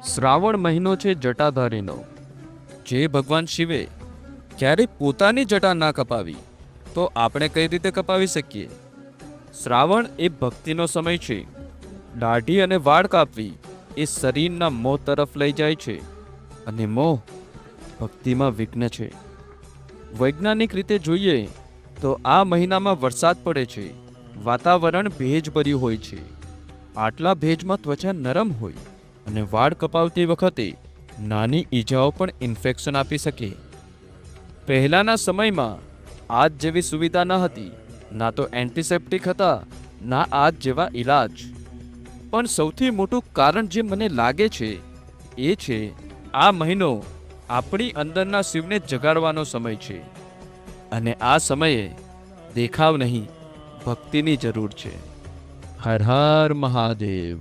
શ્રાવણ મહિનો છે જટાધારીનો. જે ભગવાન શિવે ક્યારેય પોતાની જટા ના કપાવી, તો આપણે કઈ રીતે કપાવી શકીએ? શ્રાવણ એ ભક્તિનો સમય છે. દાઢી અને વાળ કાપવી એ શરીરના મોહ તરફ લઈ જાય છે, અને મોહ ભક્તિમાં વિઘ્ન છે. વૈજ્ઞાનિક રીતે જોઈએ તો આ મહિનામાં વરસાદ પડે છે, વાતાવરણ ભેજભર્યું હોય છે. આટલા ભેજમાં ત્વચા નરમ હોય અને વાળ કપાવતી વખતે નાની ઈજાઓ પણ ઇન્ફેક્શન આપી શકે. પહેલાના સમયમાં આજ જેવી સુવિધા ન હતી, ના તો એન્ટિસેપ્ટિક હતા, ના આજ જેવા ઈલાજ. પણ સૌથી મોટું કારણ જે મને લાગે છે એ છે આ મહિનો આપણી અંદરના શિવને જગાડવાનો સમય છે. અને આ સમયે દેખાવ નહીં, ભક્તિની જરૂર છે. હર હર મહાદેવ.